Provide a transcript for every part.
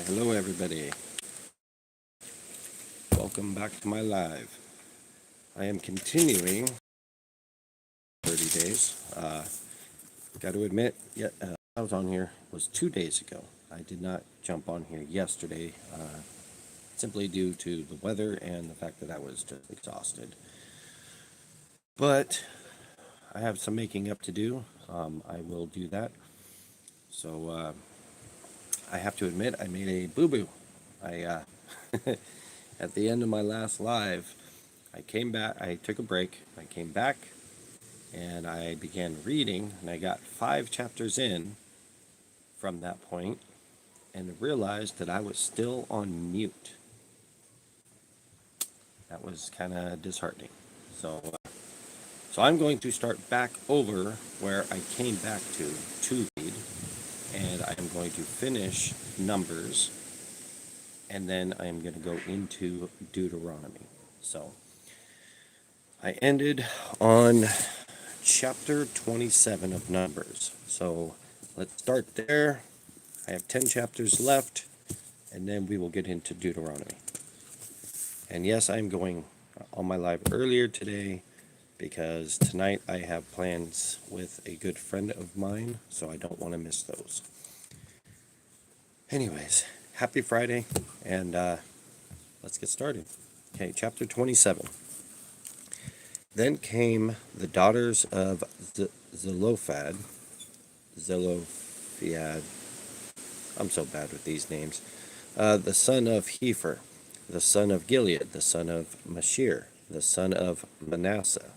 Hello everybody, welcome back to my live. I am continuing 30 days. Got to admit, I was on here was 2 days ago. I did not jump on here yesterday, simply due to the weather and the fact that I was just exhausted. But I have some making up to do. I will do that. So I have to admit, I made a boo-boo. I at the end of my last live, I came back, I took a break, I came back, and I began reading, and I got 5 chapters in from that point, and realized that I was still on mute. That was kind of disheartening. So I'm going to start back over where I came back to read, and I'm going to finish Numbers, and then I'm going to go into Deuteronomy. So I ended on chapter 27 of Numbers. So let's start there. I have 10 chapters left, and then we will get into Deuteronomy. And yes, I'm going on my live earlier today because tonight I have plans with a good friend of mine, so I don't want to miss those. Anyways, happy Friday, and let's get started. Okay, chapter 27. Then came the daughters of Zelophehad. I'm so bad with these names. The son of Hepher, the son of Gilead, the son of Mashir, the son of Manasseh.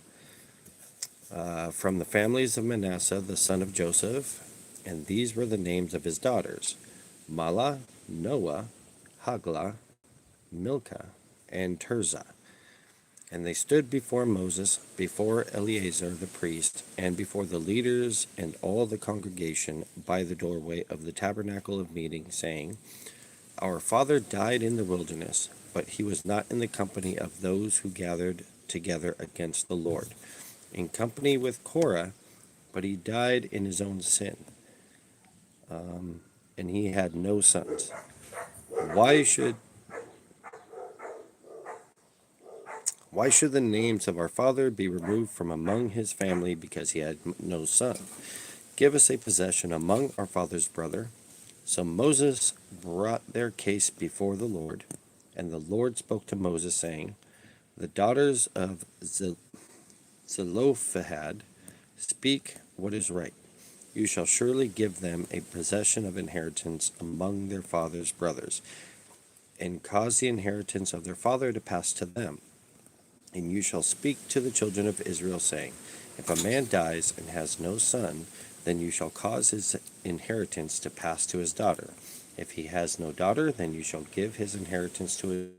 From the families of Manasseh, the son of Joseph, and these were the names of his daughters: Mahlah, Noah, Haglah, Milcah, and Tirzah. And they stood before Moses, before Eleazar the priest, and before the leaders and all the congregation by the doorway of the tabernacle of meeting, saying, Our father died in the wilderness, but he was not in the company of those who gathered together against the Lord, in company with Korah, but he died in his own sin, and he had no sons. Why should the names of our father be removed from among his family because he had no son? Give us a possession among our father's brother. So Moses brought their case before the Lord, and the Lord spoke to Moses, saying, The daughters of Zelophehad speak what is right. You shall surely give them a possession of inheritance among their father's brothers, and cause the inheritance of their father to pass to them. And you shall speak to the children of Israel, saying, If a man dies and has no son, then you shall cause his inheritance to pass to his daughter. If he has no daughter, then you shall give his inheritance to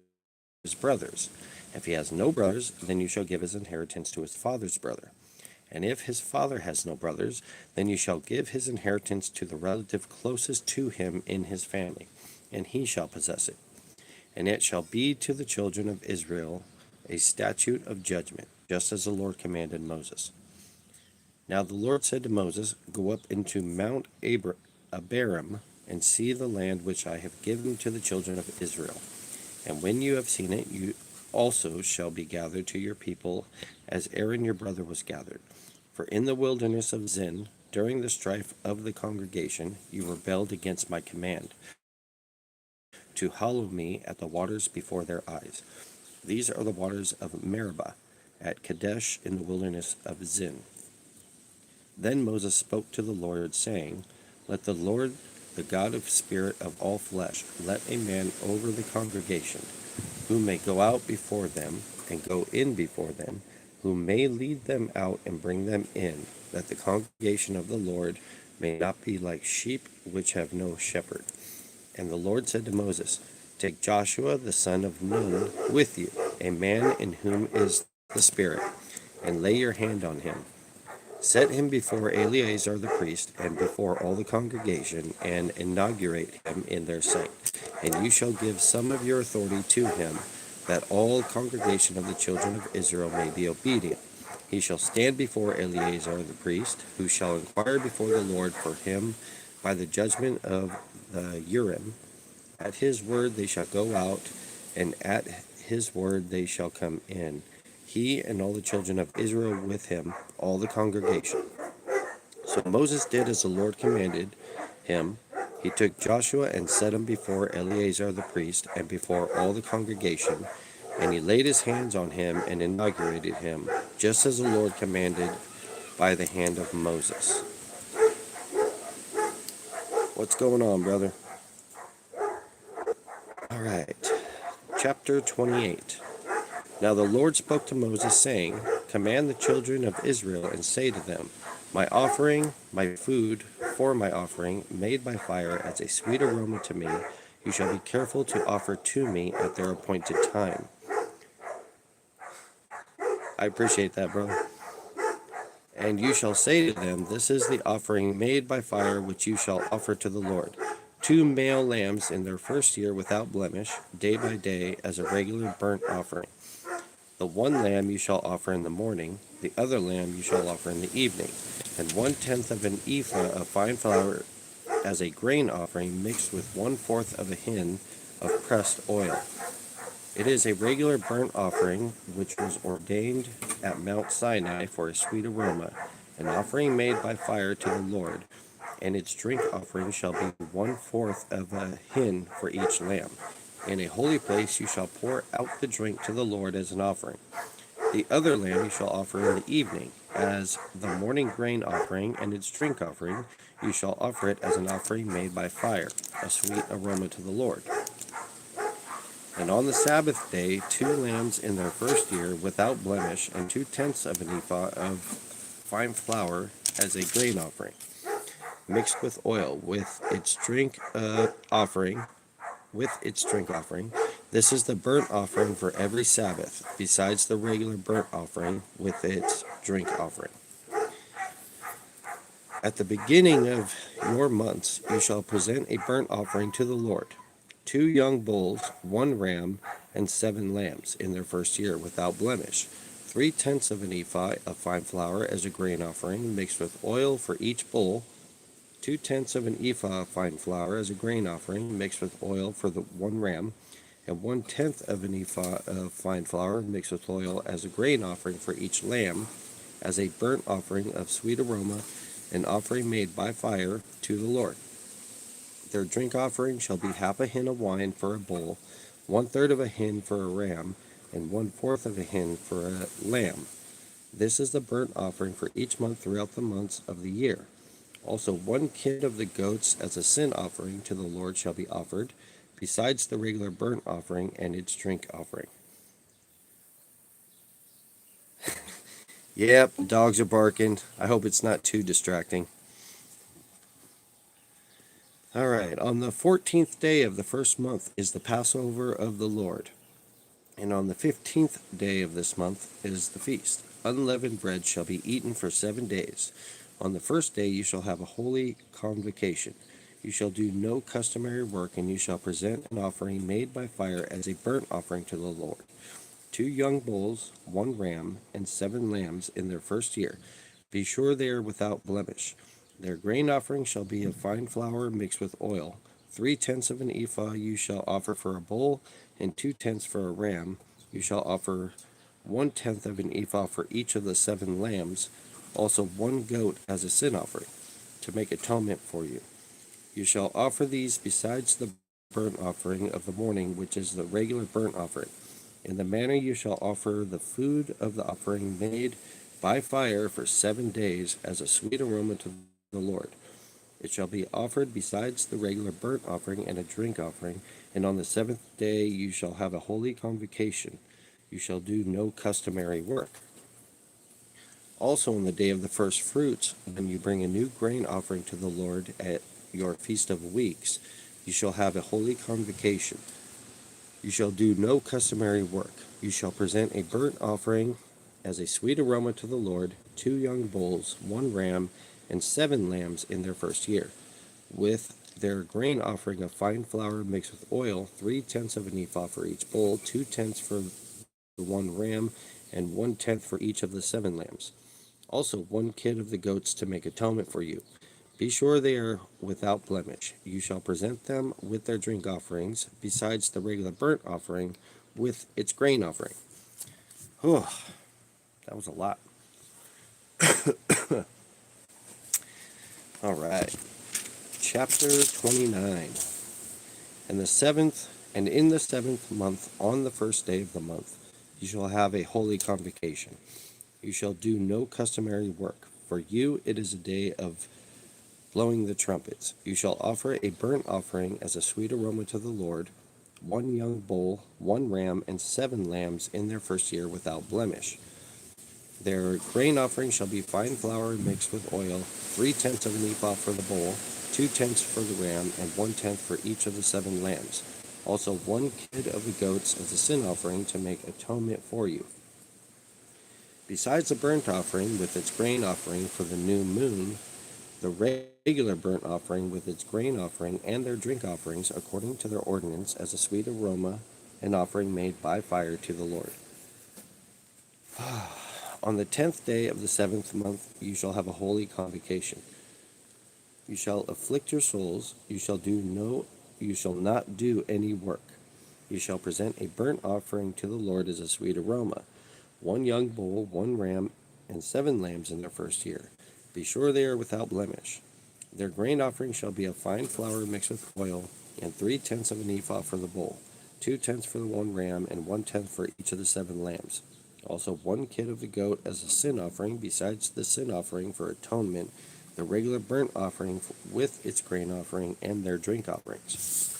his brothers. If he has no brothers, then you shall give his inheritance to his father's brother. And if his father has no brothers, then you shall give his inheritance to the relative closest to him in his family, and he shall possess it. And it shall be to the children of Israel a statute of judgment, just as the Lord commanded Moses. Now the Lord said to Moses, Go up into Mount Abarim, and see the land which I have given to the children of Israel. And when you have seen it, you also shall be gathered to your people, as Aaron your brother was gathered. For in the wilderness of Zin, during the strife of the congregation, you rebelled against my command, to hallow me at the waters before their eyes. These are the waters of Meribah, at Kadesh in the wilderness of Zin. Then Moses spoke to the Lord, saying, Let the Lord, the God of spirit of all flesh, let a man over the congregation, who may go out before them, and go in before them, who may lead them out and bring them in, that the congregation of the Lord may not be like sheep which have no shepherd. And the Lord said to Moses, Take Joshua the son of Nun with you, a man in whom is the Spirit, and lay your hand on him. Set him before Eleazar the priest, and before all the congregation, and inaugurate him in their sight. And you shall give some of your authority to him, that all congregation of the children of Israel may be obedient. He shall stand before Eleazar the priest, who shall inquire before the Lord for him by the judgment of the Urim At his word they shall go out, and at his word they shall come in, he and all the children of Israel with him, all the congregation. So Moses did as the Lord commanded him. He took Joshua and set him before Eleazar the priest and before all the congregation, and he laid his hands on him and inaugurated him, just as the Lord commanded by the hand of Moses. What's going on, brother? All right. Chapter 28. Now the Lord spoke to Moses, saying, Command the children of Israel, and say to them, My offering, my food for my offering, made by fire as a sweet aroma to me, you shall be careful to offer to me at their appointed time. I appreciate that, brother. And you shall say to them, This is the offering made by fire which you shall offer to the Lord. 2 male lambs in their first year without blemish, day by day, as a regular burnt offering. The one lamb you shall offer in the morning, the other lamb you shall offer in the evening, and 1/10 of an ephah of fine flour as a grain offering mixed with 1/4 of a hin of pressed oil. It is a regular burnt offering which was ordained at Mount Sinai for a sweet aroma, an offering made by fire to the Lord, and its drink offering shall be 1/4 of a hin for each lamb. In a holy place you shall pour out the drink to the Lord as an offering. The other lamb you shall offer in the evening, as the morning grain offering, and its drink offering you shall offer it as an offering made by fire, a sweet aroma to the Lord. And on the Sabbath day 2 lambs in their first year without blemish, and 2/10 of an ephah of fine flour as a grain offering, mixed with oil, with its drink offering. This is the burnt offering for every Sabbath, besides the regular burnt offering with its drink offering. At the beginning of your months you shall present a burnt offering to the Lord. 2 young bulls, 1 ram, and 7 lambs in their first year without blemish. 3/10 of an ephah of fine flour as a grain offering, mixed with oil for each bull. 2/10 of an ephah of fine flour as a grain offering, mixed with oil for the 1 ram, and 1/10 of an ephah of fine flour mixed with oil as a grain offering for each lamb, as a burnt offering of sweet aroma, an offering made by fire to the Lord. Their drink offering shall be half a hin of wine for a bull, 1/3 of a hin for a ram, and 1/4 of a hin for a lamb. This is the burnt offering for each month throughout the months of the year. Also 1 kid of the goats as a sin offering to the Lord shall be offered, besides the regular burnt offering and its drink offering. Yep, dogs are barking. I hope it's not too distracting. All right, on the 14th day of the first month is the Passover of the Lord. And on the 15th day of this month is the feast. Unleavened bread shall be eaten for 7 days. On the first day you shall have a holy convocation. You shall do no customary work, and you shall present an offering made by fire as a burnt offering to the Lord. 2 young bulls, 1 ram, and 7 lambs in their first year. Be sure they are without blemish. Their grain offering shall be of fine flour mixed with oil. 3/10 of an ephah you shall offer for a bull, and 2/10 for a ram. You shall offer 1/10 of an ephah for each of the 7 lambs, also 1 goat as a sin offering, to make atonement for you. You shall offer these besides the burnt offering of the morning, which is the regular burnt offering. In the manner you shall offer the food of the offering made by fire for 7 days as a sweet aroma to the Lord. It shall be offered besides the regular burnt offering and a drink offering, and on the 7th day you shall have a holy convocation. You shall do no customary work. Also on the day of the first fruits, when you bring a new grain offering to the Lord at your feast of weeks, you shall have a holy convocation. You shall do no customary work. You shall present a burnt offering as a sweet aroma to the Lord, 2 young bulls, 1 ram, and 7 lambs in their first year, with their grain offering of fine flour mixed with oil, 3/10 of an ephah for each bull, 2/10 for the 1 ram, and 1/10 for each of the 7 lambs. Also 1 kid of the goats to make atonement for you. Be sure they are without blemish. You shall present them with their drink offerings, besides the regular burnt offering with its grain offering. Whew, that was a lot. All right. Chapter 29. And in the seventh month, on the first day of the month, you shall have a holy convocation. You shall do no customary work. For you it is a day of blowing the trumpets. You shall offer a burnt offering as a sweet aroma to the Lord, 1 young bull, 1 ram, and 7 lambs in their first year without blemish. Their grain offering shall be fine flour mixed with oil, 3/10 of an ephah for the bull, 2/10 for the ram, and 1/10 for each of the 7 lambs. Also 1 kid of the goats as a sin offering to make atonement for you. Besides the burnt offering with its grain offering for the new moon, the regular burnt offering with its grain offering and their drink offerings according to their ordinance as a sweet aroma, an offering made by fire to the Lord. On the 10th day of the 7th month you shall have a holy convocation. You shall afflict your souls, you shall not do any work. You shall present a burnt offering to the Lord as a sweet aroma, 1 young bull, 1 ram, and 7 lambs in their first year. Be sure they are without blemish. Their grain offering shall be of fine flour mixed with oil, and 3/10 of an ephah for the bull, 2/10 for the 1 ram, and 1/10 for each of the 7 lambs. Also 1 kid of the goat as a sin offering, besides the sin offering for atonement, the regular burnt offering with its grain offering and their drink offerings.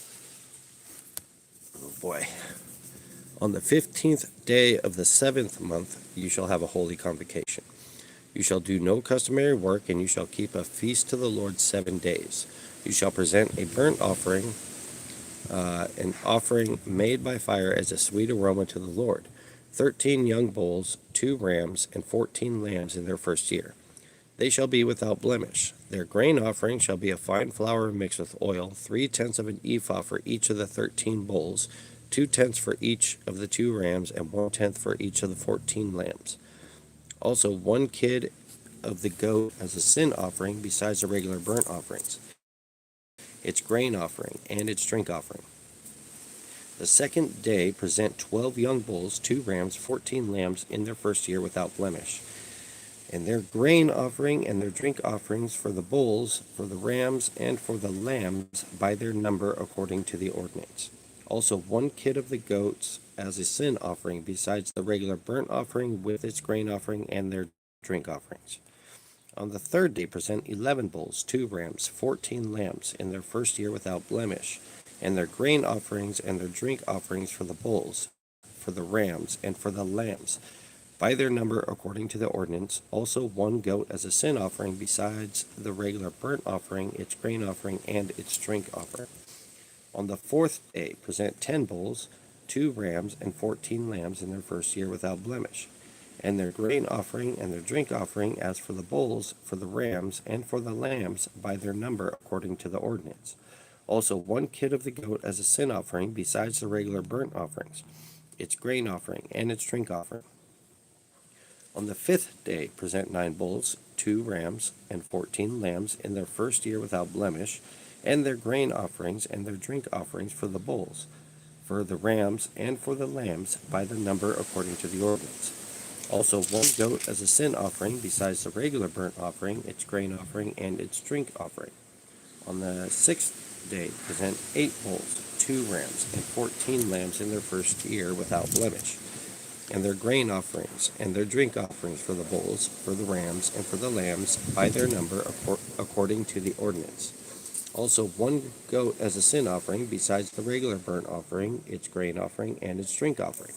Oh boy. On the 15th day of the 7th month you shall have a holy convocation. You shall do no customary work, and you shall keep a feast to the Lord 7 days. You shall present a burnt offering, an offering made by fire as a sweet aroma to the Lord, 13 young bulls, 2 rams, and 14 lambs in their first year. They shall be without blemish. Their grain offering shall be a fine flour mixed with oil, 3/10 of an ephah for each of the 13 bulls, 2/10 for each of the 2 rams, and 1/10 for each of the 14 lambs. Also 1 kid of the goat as a sin offering, besides the regular burnt offerings, its grain offering, and its drink offering. The second day present 12 young bulls, 2 rams, 14 lambs in their first year without blemish, and their grain offering and their drink offerings for the bulls, for the rams, and for the lambs by their number according to the ordinance. Also 1 kid of the goats as a sin offering, besides the regular burnt offering with its grain offering and their drink offerings. On the third day present 11 bulls, 2 rams, 14 lambs in their first year without blemish, and their grain offerings and their drink offerings for the bulls, for the rams, and for the lambs, by their number according to the ordinance. Also 1 goat as a sin offering, besides the regular burnt offering, its grain offering, and its drink offering. On the fourth day present 10 bulls, 2 rams, and 14 lambs in their first year without blemish, and their grain offering and their drink offering as for the bulls, for the rams, and for the lambs by their number according to the ordinance. Also 1 kid of the goat as a sin offering, besides the regular burnt offerings, its grain offering, and its drink offering. On the 5th day present 9 bulls, 2 rams, and 14 lambs in their first year without blemish, and their grain offerings and their drink offerings for the bulls, for the rams, and for the lambs by the number according to the ordinance. Also 1 goat as a sin offering, besides the regular burnt offering, its grain offering, and its drink offering. On the 6th day present 8 bulls, 2 rams, and 14 lambs in their first year without blemish, and their grain offerings and their drink offerings for the bulls, for the rams, and for the lambs by their number according to the ordinance. Also 1 goat as a sin offering, besides the regular burnt offering, its grain offering, and its drink offering.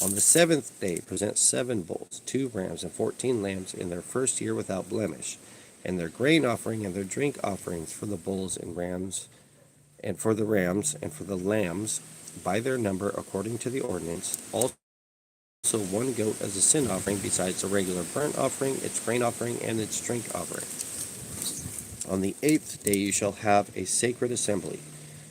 On the 7th day present 7 bulls, 2 rams, and 14 lambs in their first year without blemish, and their grain offering and their drink offerings for the bulls and rams, and for the rams, and for the lambs by their number according to the ordinance. Also 1 goat as a sin offering, besides the regular burnt offering, its grain offering, and its drink offering. On the 8th day you shall have a sacred assembly.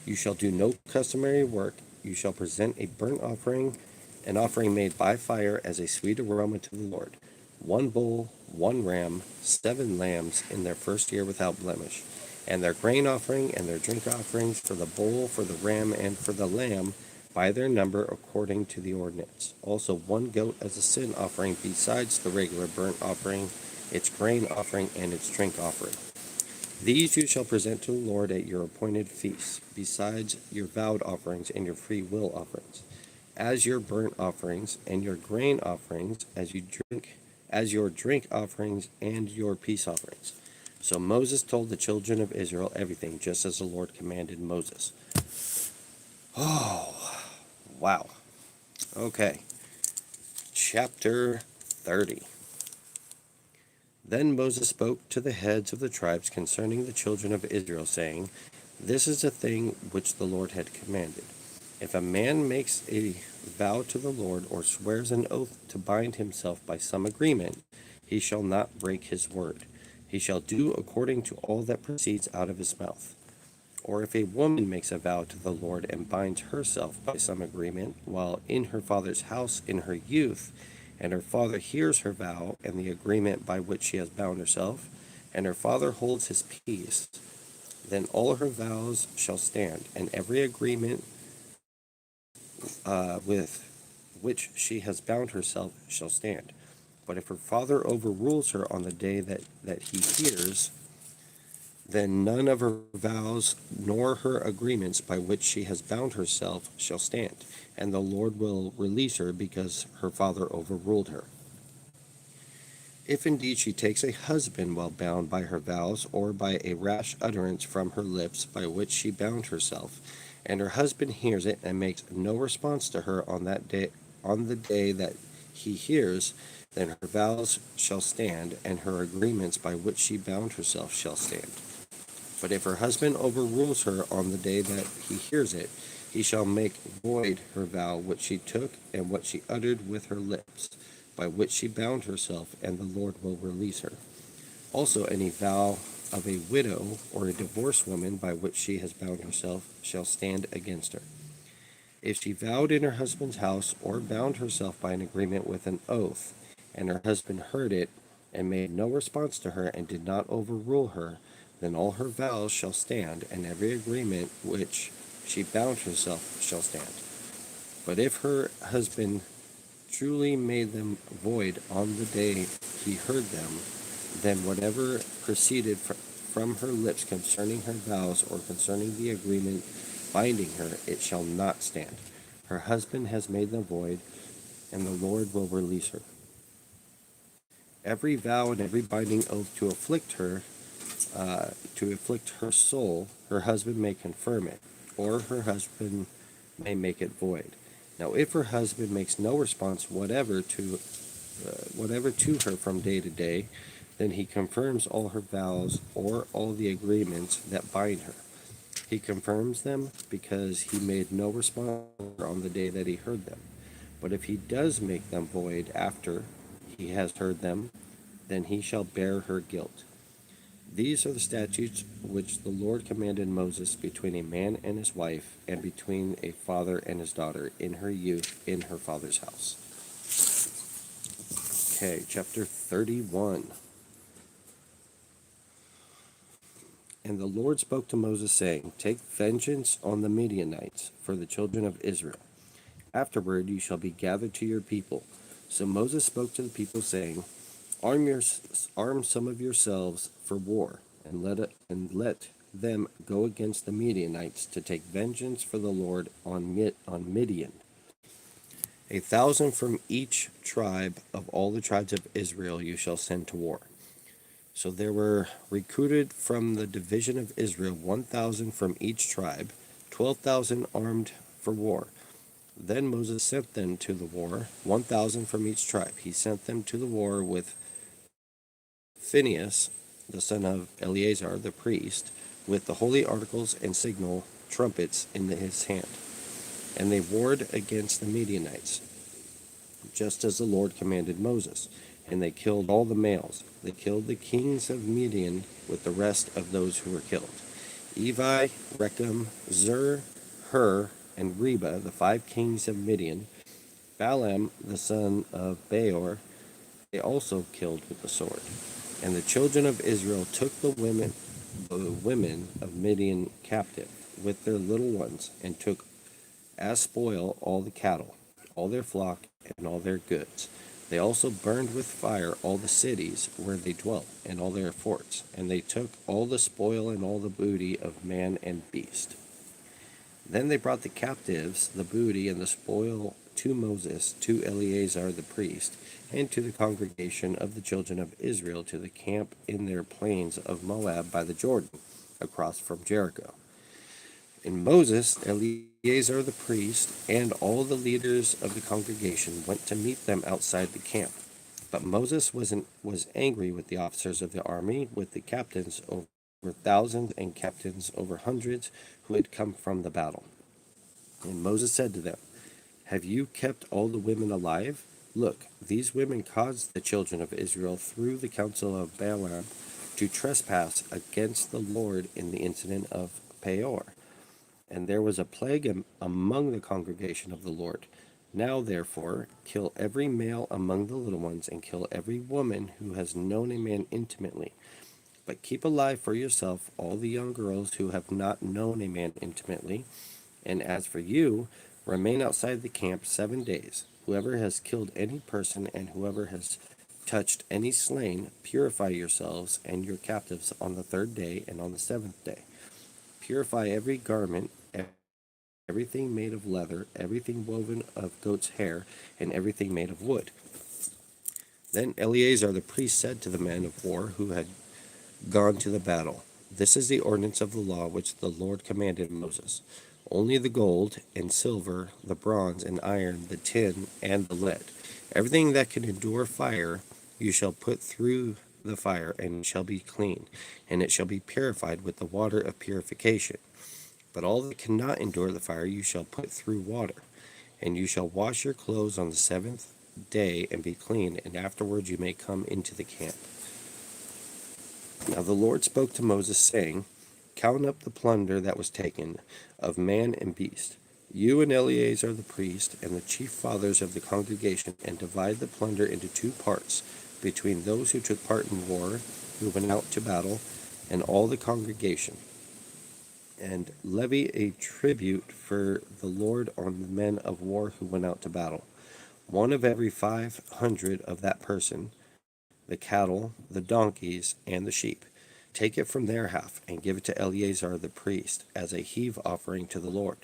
You shall do no customary work. You shall present a burnt offering, an offering made by fire as a sweet aroma to the Lord, 1 bull, one ram, 7 lambs in their first year without blemish, and their grain offering and their drink offerings for the bull, for the ram, and for the lamb, by their number according to the ordinance. Also 1 goat as a sin offering besides the regular burnt offering, its grain offering, and its drink offering. These you shall present to the Lord at your appointed feasts, besides your vowed offerings and your free will offerings, as your burnt offerings and your grain offerings, as your drink offerings and your peace offerings. So Moses told the children of Israel everything, just as the Lord commanded Moses. Oh, wow. Okay. Chapter 30. Then Moses spoke to the heads of the tribes concerning the children of Israel, saying, This is a thing which the Lord had commanded. If a man makes a vow to the Lord, or swears an oath to bind himself by some agreement, he shall not break his word. He shall do according to all that proceeds out of his mouth. Or if a woman makes a vow to the Lord and binds herself by some agreement while in her father's house in her youth, and her father hears her vow and the agreement by which she has bound herself, and her father holds his peace, then all her vows shall stand, and every agreement with which she has bound herself shall stand. But if her father overrules her on the day that he hears, then none of her vows nor her agreements by which she has bound herself shall stand, and the Lord will release her because her father overruled her. If indeed she takes a husband while bound by her vows, or by a rash utterance from her lips by which she bound herself, and her husband hears it and makes no response to her on the day that he hears, then her vows shall stand, and her agreements by which she bound herself shall stand. But if her husband overrules her on the day that he hears it, he shall make void her vow which she took and what she uttered with her lips, by which she bound herself, and the Lord will release her. Also any vow of a widow or a divorced woman by which she has bound herself shall stand against her. If she vowed in her husband's house, or bound herself by an agreement with an oath, and her husband heard it, and made no response to her, and did not overrule her, then all her vows shall stand, and every agreement which she bound herself shall stand. But if her husband truly made them void on the day he heard them, then whatever proceeded from her lips concerning her vows, or concerning the agreement binding her, it shall not stand. Her husband has made them void, and the Lord will release her. Every vow and every binding oath to afflict her soul, her husband may confirm it, or her husband may make it void. Now, if her husband makes no response whatever to her from day to day, then he confirms all her vows or all the agreements that bind her. He confirms them because he made no response on the day that he heard them. But if he does make them void after he has heard them, then he shall bear her guilt. These are the statutes which the Lord commanded Moses between a man and his wife, and between a father and his daughter in her youth in her father's house. Okay, chapter 31. And the Lord spoke to Moses, saying, Take vengeance on the Midianites for the children of Israel. Afterward you shall be gathered to your people. So Moses spoke to the people, saying, Arm some of yourselves for war, and let them go against the Midianites to take vengeance for the Lord on Midian. 1,000 from each tribe of all the tribes of Israel you shall send to war. So there were recruited from the division of Israel 1,000 from each tribe, 12,000 armed for war. Then Moses sent them to the war, 1,000 from each tribe. He sent them to the war with Phinehas, the son of Eleazar, the priest, with the holy articles and signal trumpets in his hand. And they warred against the Midianites, just as the Lord commanded Moses. And they killed all the males. They killed the kings of Midian with the rest of those who were killed: Evi, Rechem, Zur, Hur, and Reba, the 5 kings of Midian; Balaam, the son of Beor, also killed with the sword. And the children of Israel took the women of Midian captive with their little ones, and took as spoil all the cattle, all their flock, and all their goods. They also burned with fire all the cities where they dwelt, and all their forts, and they took all the spoil and all the booty of man and beast. Then they brought the captives, the booty, and the spoil to Moses, to Eleazar the priest, and to the congregation of the children of Israel, to the camp in their plains of Moab by the Jordan, across from Jericho. And Moses, Eleazar the priest, and all the leaders of the congregation went to meet them outside the camp. But Moses was angry with the officers of the army, with the captains over thousands and captains over hundreds who had come from the battle. And Moses said to them, "Have you kept all the women alive? Look, these women caused the children of Israel through the counsel of Balaam to trespass against the Lord in the incident of Peor. And there was a plague among the congregation of the Lord. Now, therefore, kill every male among the little ones, and kill every woman who has known a man intimately. But keep alive for yourself all the young girls who have not known a man intimately. And as for you, remain outside the camp 7 days. Whoever has killed any person, and whoever has touched any slain, purify yourselves and your captives on the 3rd day and on the 7th day. Purify every garment, everything made of leather, everything woven of goat's hair, and everything made of wood." Then Eleazar the priest said to the men of war who had gone to the battle, "This is the ordinance of the law which the Lord commanded Moses. Only the gold and silver, the bronze and iron, the tin and the lead, everything that can endure fire, you shall put through the fire, and it shall be clean, and it shall be purified with the water of purification. But all that cannot endure the fire you shall put through water. And you shall wash your clothes on the 7th day and be clean, and afterwards you may come into the camp." Now the Lord spoke to Moses, saying, "Count up the plunder that was taken of man and beast, you and Eleazar the priest, and the chief fathers of the congregation, and divide the plunder into 2 parts, between those who took part in war, who went out to battle, and all the congregation. And levy a tribute for the Lord on the men of war who went out to battle, one of every 500 of that person, the cattle, the donkeys, and the sheep. Take it from their half, and give it to Eleazar the priest, as a heave offering to the Lord.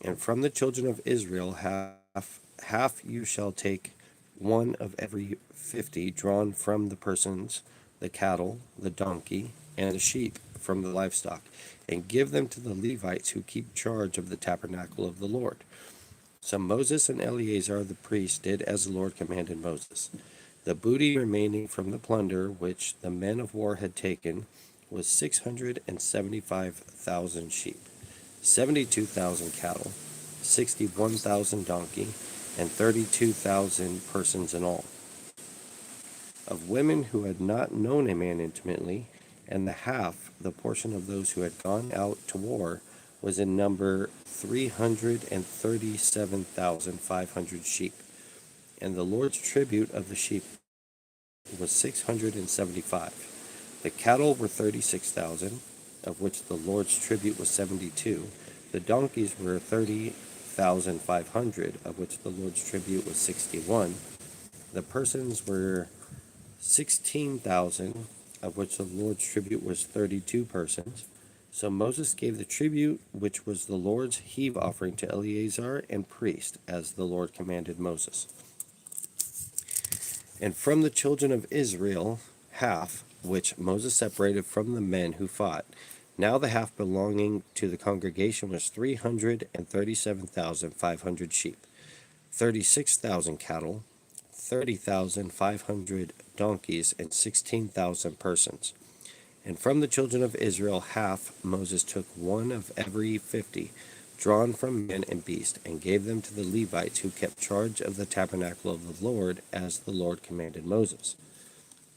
And from the children of Israel half you shall take, one of every 50, drawn from the persons, the cattle, the donkey, and the sheep from the livestock, and give them to the Levites who keep charge of the tabernacle of the Lord." So Moses and Eleazar the priest did as the Lord commanded Moses. The booty remaining from the plunder which the men of war had taken was 675,000 sheep, 72,000 cattle, 61,000 donkey, and 32,000 persons in all. Of women who had not known a man intimately, and the portion of those who had gone out to war, was in number 337,500 sheep. And the Lord's tribute of the sheep was 675. The cattle were 36,000, of which the Lord's tribute was 72. The donkeys were 30,500, of which the Lord's tribute was 61. The persons were 16,000, of which the Lord's tribute was 32 persons. So Moses gave the tribute which was the Lord's heave offering to Eleazar and priest, as the Lord commanded Moses. And from the children of Israel half, which Moses separated from the men who fought. Now the half belonging to the congregation was 337,500 sheep, 36,000 cattle, 30,500 donkeys, and 16,000 persons. And from the children of Israel half Moses took, one of every 50, drawn from man and beast, and gave them to the Levites who kept charge of the tabernacle of the Lord, as the Lord commanded Moses.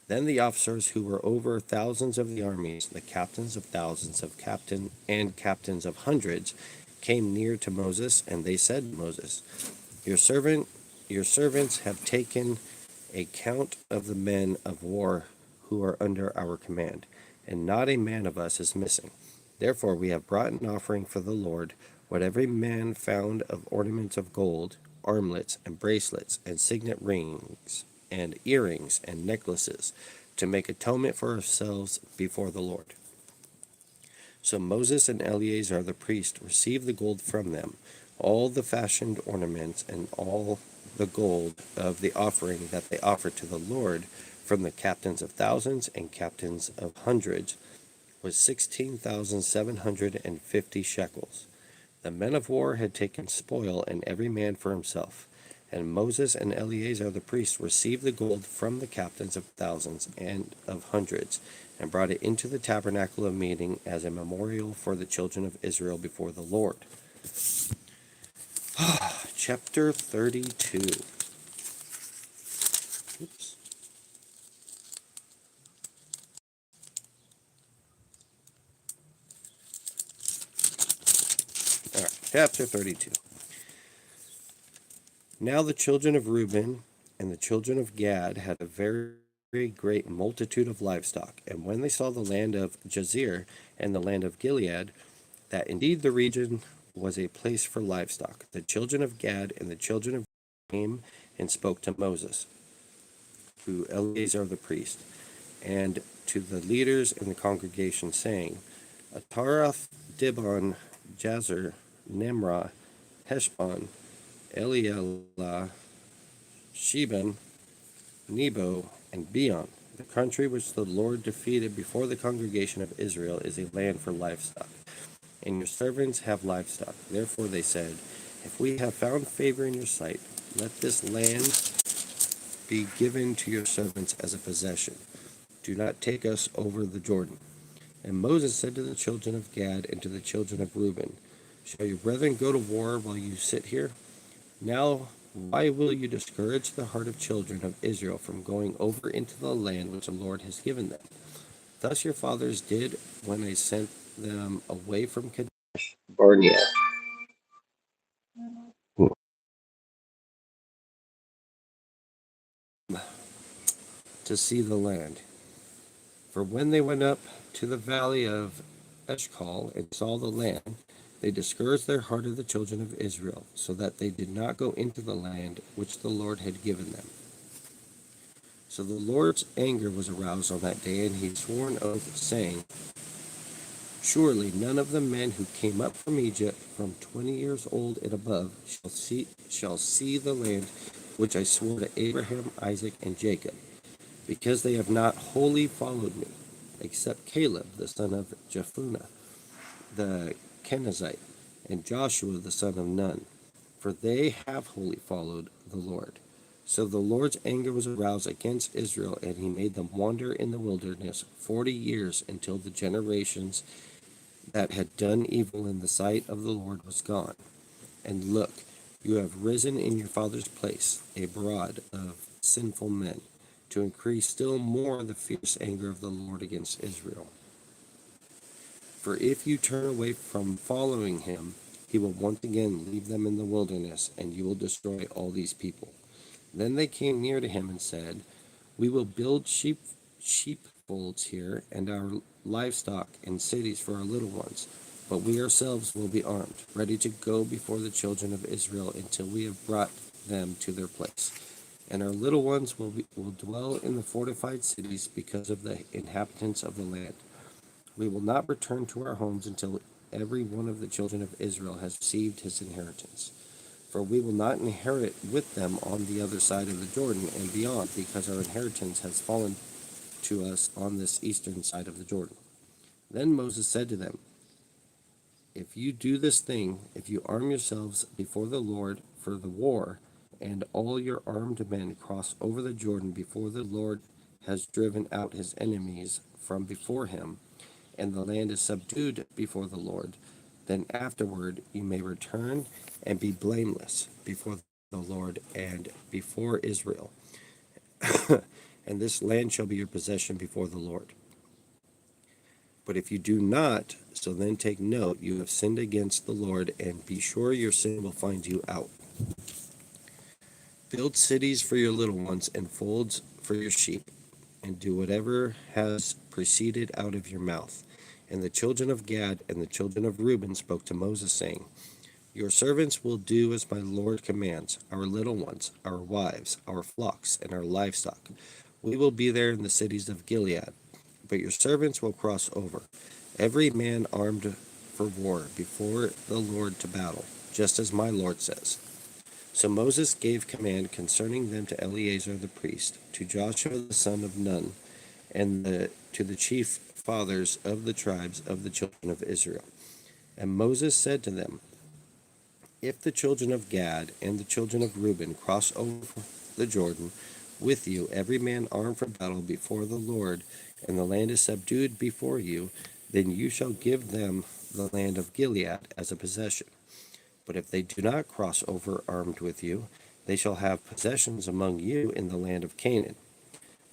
Then the officers who were over thousands of the armies, the captains of thousands of captains of hundreds, came near to Moses, and they said to Moses, Your servants have taken a count of the men of war who are under our command, and not a man of us is missing. Therefore we have brought an offering for the Lord, what every man found of ornaments of gold, armlets and bracelets, and signet rings, and earrings and necklaces, to make atonement for ourselves before the Lord. So Moses and Eleazar the priest received the gold from them, all the fashioned ornaments, and all the gold of the offering that they offered to the Lord from the captains of thousands and captains of hundreds was 16,750 shekels. The men of war had taken spoil, and every man for himself. And Moses and Eleazar the priest received the gold from the captains of thousands and of hundreds, and brought it into the tabernacle of meeting as a memorial for the children of Israel before the Lord. Chapter 32. Oops. All right, chapter 32. Now the children of Reuben and the children of Gad had a very great multitude of livestock. And when they saw the land of Jazer and the land of Gilead, that indeed the region was a place for livestock, the children of Gad and the children of came and spoke to Moses, to Eleazar the priest, and to the leaders in the congregation, saying, Ataroth, Dibon, Jazer, Nimrah, Heshbon, Elealah, Sheba, Nebo, and Beon. The country which the Lord defeated before the congregation of Israel is a land for livestock, and your servants have livestock. Therefore they said, if we have found favor in your sight, let this land be given to your servants as a possession. Do not take us over the Jordan. And Moses said to the children of Gad and to the children of Reuben, shall your brethren go to war while you sit here? Now, why will you discourage the heart of children of Israel from going over into the land which the Lord has given them? Thus your fathers did when I sent them away from Kadesh Barnea to see the land. For when they went up to the valley of Eshcol and saw the land, they discouraged their heart of the children of Israel, so that they did not go into the land which the Lord had given them. So the Lord's anger was aroused on that day, and he swore an oath, saying, surely none of the men who came up from Egypt from 20 years old and above shall see the land which I swore to Abraham, Isaac, and Jacob, because they have not wholly followed me, except Caleb the son of Jephunneh the Kenizzite, and Joshua the son of Nun, for they have wholly followed the Lord. So the Lord's anger was aroused against Israel, and he made them wander in the wilderness 40 years, until the generations that had done evil in the sight of the Lord was gone. And look, you have risen in your father's place, a brood of sinful men, to increase still more the fierce anger of the Lord against Israel. For if you turn away from following him, he will once again leave them in the wilderness, and you will destroy all these people. Then they came near to him and said, we will build sheepfolds here, and our livestock and cities for our little ones. But we ourselves will be armed, ready to go before the children of Israel until we have brought them to their place. And our little ones will dwell in the fortified cities because of the inhabitants of the land. We will not return to our homes until every one of the children of Israel has received his inheritance. For we will not inherit with them on the other side of the Jordan and beyond, because our inheritance has fallen to us on this eastern side of the Jordan. Then Moses said to them, if you do this thing, if you arm yourselves before the Lord for the war, and all your armed men cross over the Jordan before the Lord has driven out his enemies from before him, and the land is subdued before the Lord, then afterward you may return and be blameless before the Lord and before Israel. And this land shall be your possession before the Lord. But if you do not, so then take note, you have sinned against the Lord, and be sure your sin will find you out. Build cities for your little ones and folds for your sheep, and do whatever has proceeded out of your mouth. And the children of Gad and the children of Reuben spoke to Moses, saying, Your servants will do as my Lord commands, our little ones, our wives, our flocks, and our livestock. We will be there in the cities of Gilead, but your servants will cross over, every man armed for war, before the Lord to battle, just as my Lord says. So Moses gave command concerning them to Eleazar the priest, to Joshua the son of Nun, and to the chief fathers of the tribes of the children of Israel. And Moses said to them, If the children of Gad and the children of Reuben cross over the Jordan with you, every man armed for battle before the Lord, and the land is subdued before you, then you shall give them the land of Gilead as a possession. But if they do not cross over armed with you, they shall have possessions among you in the land of Canaan.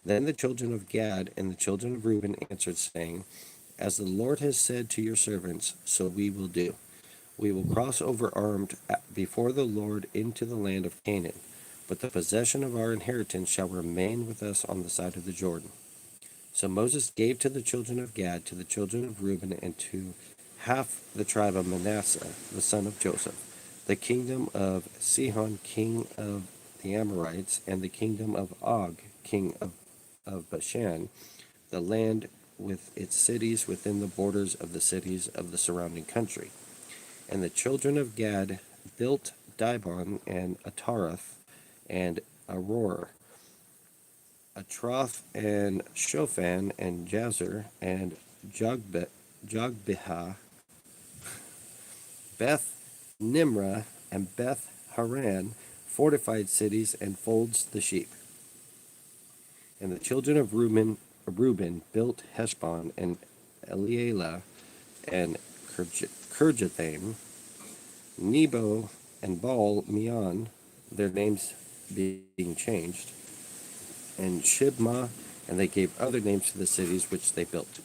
Then the children of Gad and the children of Reuben answered, saying, As the Lord has said to your servants, so we will do. We will cross over armed before the Lord into the land of Canaan, but the possession of our inheritance shall remain with us on the side of the Jordan. So Moses gave to the children of Gad, to the children of Reuben, and to half the tribe of Manasseh, the son of Joseph, the kingdom of Sihon, king of the Amorites, and the kingdom of Og, king of Bashan, the land with its cities within the borders of the cities of the surrounding country. And the children of Gad built Dibon and Ataroth and Aror, Atroth and Shophan and Jazer and Jogbehah, Beth Nimrah and Beth Haran, fortified cities and folds the sheep. And the children of Reuben built Heshbon and Elealeh and Kirjathaim, Nebo and Baal Meon, their names being changed, and Shibmah, and they gave other names to the cities which they built.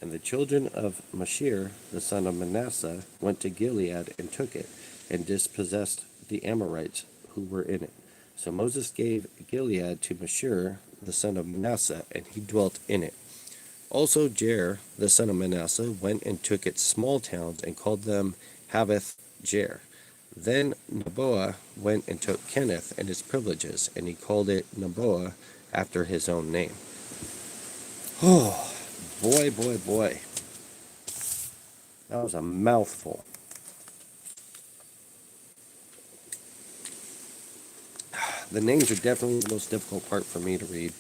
And the children of Mashir, the son of Manasseh, went to Gilead and took it, and dispossessed the Amorites who were in it. So Moses gave Gilead to Mashir, the son of Manasseh, and he dwelt in it. Also Jair, the son of Manasseh, went and took its small towns, and called them Haveth Jair. Then Naboah went and took Kenneth and its privileges, and he called it Naboah after his own name. Oh, boy, boy, boy. That was a mouthful. The names are definitely the most difficult part for me to read.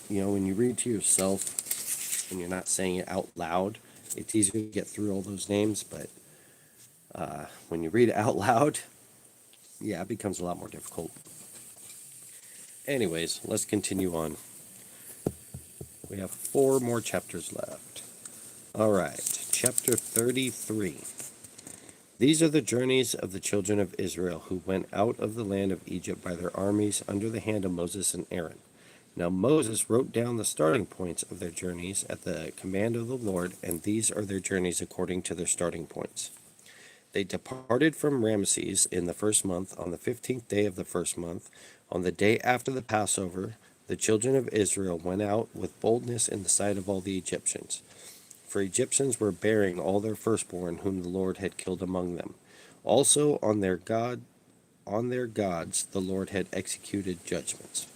You know, when you read to yourself and you're not saying it out loud, it's easier to get through all those names, but when you read it out loud, yeah, it becomes a lot more difficult. Anyways, let's continue on. We have 4 more chapters left. All right, chapter 33. These are the journeys of the children of Israel who went out of the land of Egypt by their armies under the hand of Moses and Aaron. Now Moses wrote down the starting points of their journeys at the command of the Lord, and these are their journeys according to their starting points. They departed from Ramesses in the first month, on the 15th day of the first month. On the day after the Passover, the children of Israel went out with boldness in the sight of all the Egyptians. For Egyptians were bearing all their firstborn whom the Lord had killed among them. Also on their gods the Lord had executed judgments.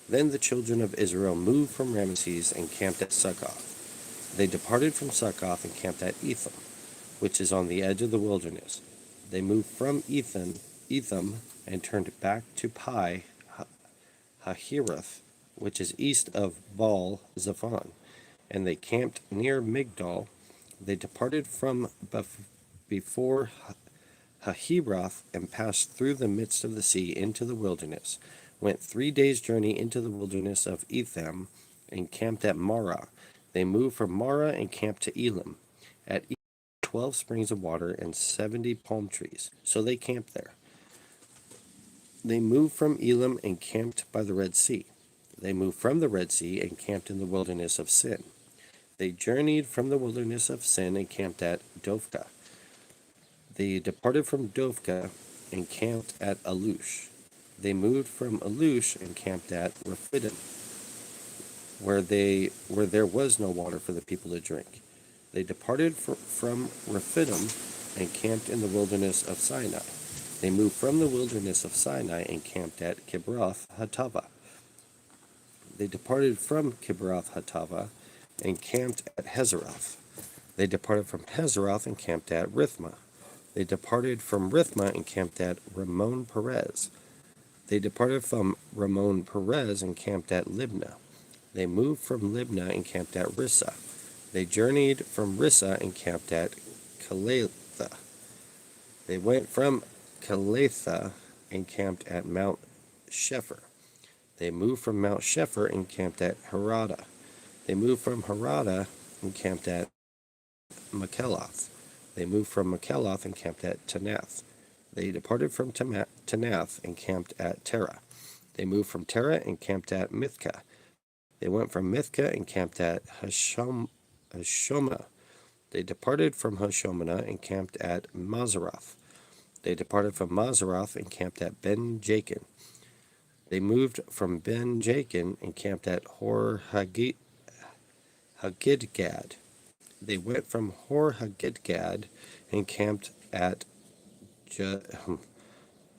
Then the children of Israel moved from Ramesses and camped at Succoth. They departed from Succoth and camped at Etham, which is on the edge of the wilderness. They moved from Etham and turned back to Pi Hahiroth, which is east of Baal Zephon, and they camped near Migdol. They departed from before Hahiroth and passed through the midst of the sea into the wilderness, went 3 days' journey into the wilderness of Etham, and camped at Marah. They moved from Marah and camped to Elim. At Elim, 12 springs of water and 70 palm trees, so they camped there. They moved from Elim and camped by the Red Sea. They moved from the Red Sea and camped in the wilderness of Sin. They journeyed from the wilderness of Sin and camped at Dophkah. They departed from Dophkah and camped at Alush. They moved from Alush and camped at Rephidim, where there was no water for the people to drink. They departed from Rephidim and camped in the wilderness of Sinai. They moved from the wilderness of Sinai and camped at Kibroth Hattava. They departed from Kibroth Hattava and camped at Hazeroth. They departed from Hazeroth and camped at Rithmah. They departed from Rithmah and camped at Ramon Perez. They departed from Ramon Perez and camped at Libnah. They moved from Libnah and camped at Rissa. They journeyed from Rissa and camped at Calatha. They went from Calatha and camped at Mount Shepher. They moved from Mount Shepher and camped at Harada. They moved from Harada and camped at Makeloth. They moved from Makeloth and camped at Tanath. They departed from Tanath and camped at Terah. They moved from Terah and camped at Mithkah. They went from Mithkah and camped at Hashomah. They departed from Hashomah and camped at Mazaroth. They departed from Mazaroth and camped at Ben-Jakin. They moved from Ben-Jakin and camped at Hor Haggidgad. They went from Hor Haggidgad and camped at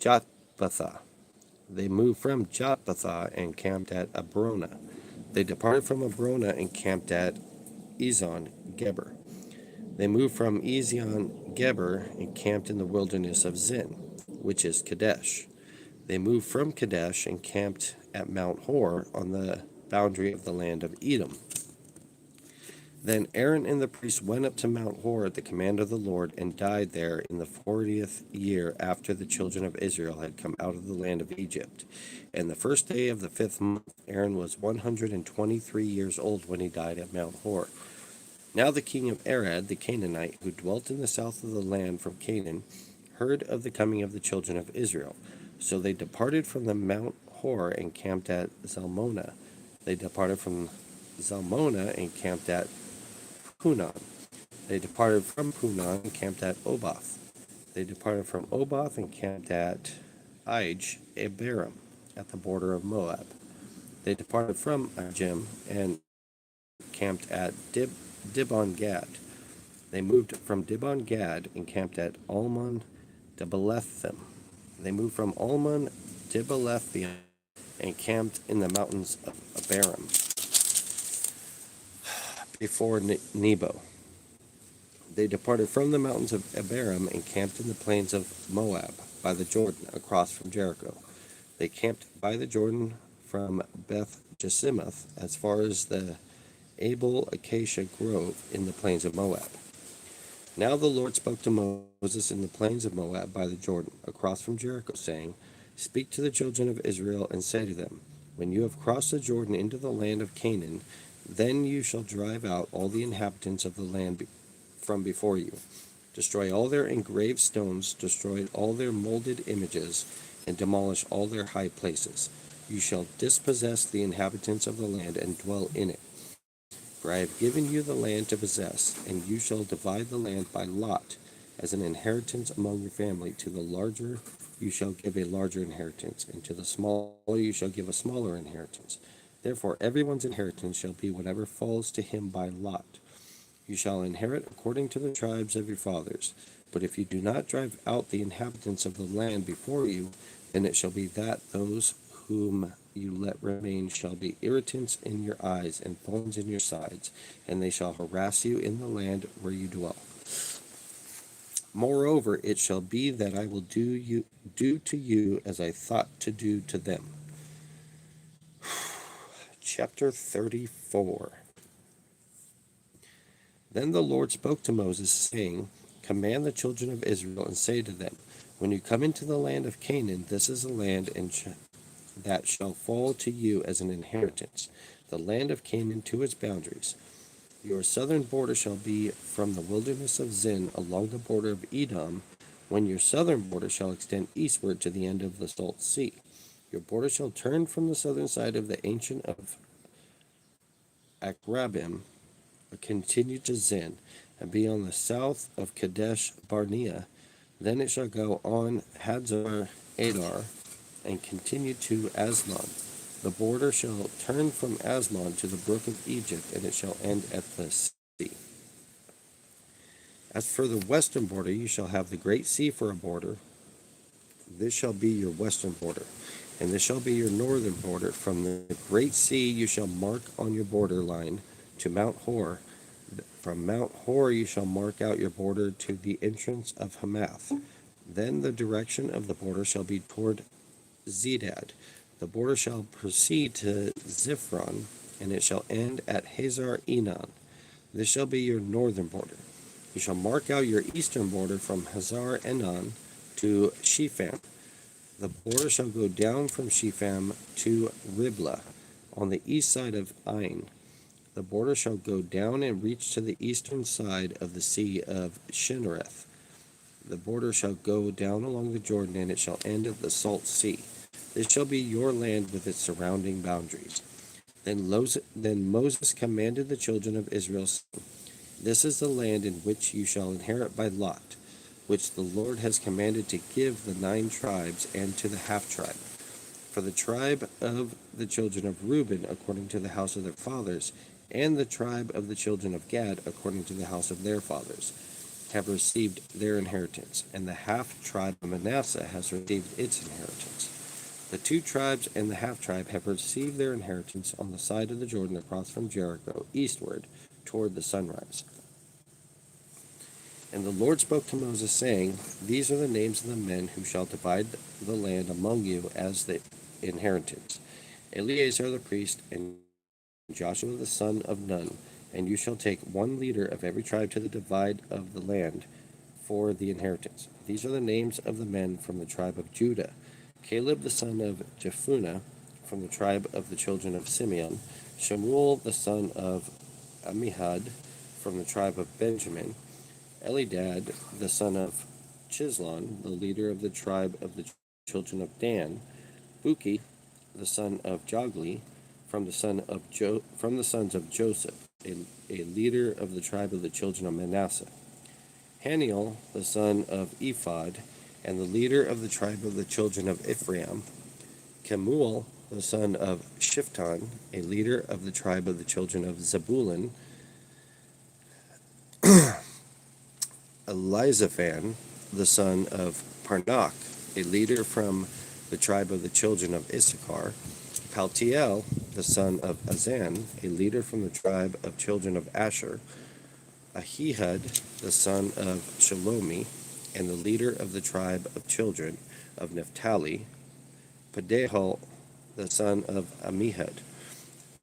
Jotbathah. They moved from Jotbathah and camped at Abrona. They departed from Abrona and camped at Ezon Geber. They moved from Ezion Geber and camped in the wilderness of Zin, which is Kadesh. They moved from Kadesh and camped at Mount Hor on the boundary of the land of Edom. Then Aaron and the priests went up to Mount Hor at the command of the Lord and died there in the 40th year after the children of Israel had come out of the land of Egypt. And the first day of the 5th month, Aaron was 123 years old when he died at Mount Hor. Now the king of Arad, the Canaanite, who dwelt in the south of the land from Canaan, heard of the coming of the children of Israel. So they departed from the Mount Hor and camped at Zalmonah. They departed from Zalmonah and camped at Punon. They departed from Punon and camped at Oboth. They departed from Oboth and camped at Abarim, at the border of Moab. They departed from Ajim and camped at Dibon-Gad. They moved from Dibon-Gad and camped at Almon Dibelethim. They moved from Almon Dibelethim and camped in the mountains of Abarim before Nebo. They departed from the mountains of Abarim and camped in the plains of Moab by the Jordan across from Jericho. They camped by the Jordan from Beth Jesimoth as far as the Abel Acacia Grove in the plains of Moab. Now the Lord spoke to Moses in the plains of Moab by the Jordan across from Jericho, saying, Speak to the children of Israel and say to them, When you have crossed the Jordan into the land of Canaan, then you shall drive out all the inhabitants of the land from before you. Destroy all their engraved stones, destroy all their molded images, and demolish all their high places. You shall dispossess the inhabitants of the land and dwell in it. For I have given you the land to possess, and you shall divide the land by lot, as an inheritance among your family. To the larger you shall give a larger inheritance, and to the smaller you shall give a smaller inheritance. Therefore everyone's inheritance shall be whatever falls to him by lot. You shall inherit according to the tribes of your fathers. But if you do not drive out the inhabitants of the land before you, then it shall be that those whom you let remain shall be irritants in your eyes and thorns in your sides, and they shall harass you in the land where you dwell. Moreover, it shall be that I will do to you as I thought to do to them. Chapter 34. Then the Lord spoke to Moses, saying, Command the children of Israel, and say to them, When you come into the land of Canaan, this is a land that shall fall to you as an inheritance, the land of Canaan to its boundaries. Your southern border shall be from the wilderness of Zin along the border of Edom, when your southern border shall extend eastward to the end of the Salt Sea. Your border shall turn from the southern side of the ancient of Akrabim, continue to Zin, and be on the south of Kadesh Barnea. Then it shall go on Hadzar Adar, and continue to Aslan. The border shall turn from Aslan to the brook of Egypt, and it shall end at the sea. As for the western border, you shall have the great sea for a border. This shall be your western border, and this shall be your northern border. From the great sea you shall mark on your border line to Mount Hor. From Mount Hor you shall mark out your border to the entrance of Hamath. Then the direction of the border shall be toward Zedad. The border shall proceed to Ziphron, and it shall end at Hazar Enon. This shall be your northern border. You shall mark out your eastern border from Hazar Enon to Shepham. The border shall go down from Shepham to Riblah, on the east side of Ain. The border shall go down and reach to the eastern side of the sea of Shinnereth. The border shall go down along the Jordan, and it shall end at the Salt Sea. This shall be your land with its surrounding boundaries. Then Moses commanded the children of Israel, saying, This is the land in which you shall inherit by lot, which the Lord has commanded to give the 9 tribes and to the half-tribe. For the tribe of the children of Reuben, according to the house of their fathers, and the tribe of the children of Gad, according to the house of their fathers, have received their inheritance, and the half-tribe of Manasseh has received its inheritance. The 2 tribes and the half-tribe have received their inheritance on the side of the Jordan across from Jericho, eastward, toward the sunrise. And the Lord spoke to Moses, saying, These are the names of the men who shall divide the land among you as the inheritance: Eleazar the priest, and Joshua the son of Nun. And you shall take 1 leader of every tribe to the divide of the land for the inheritance. These are the names of the men from the tribe of Judah: Caleb the son of Jephunneh, from the tribe of the children of Simeon; Shemuel the son of Ammihud, from the tribe of Benjamin; Elidad the son of Chislon, the leader of the tribe of the children of Dan; Buki the son of Jogli, from the sons of Joseph, a leader of the tribe of the children of Manasseh; Haniel the son of Ephod, and the leader of the tribe of the children of Ephraim; Kemuel the son of Shiftan, a leader of the tribe of the children of Zebulun; Elizaphan the son of Parnach, a leader from the tribe of the children of Issachar; Paltiel the son of Azan, a leader from the tribe of children of Asher; Ahihud the son of Shalomi, and the leader of the tribe of children of Naphtali; Pedahel the son of Ammihud.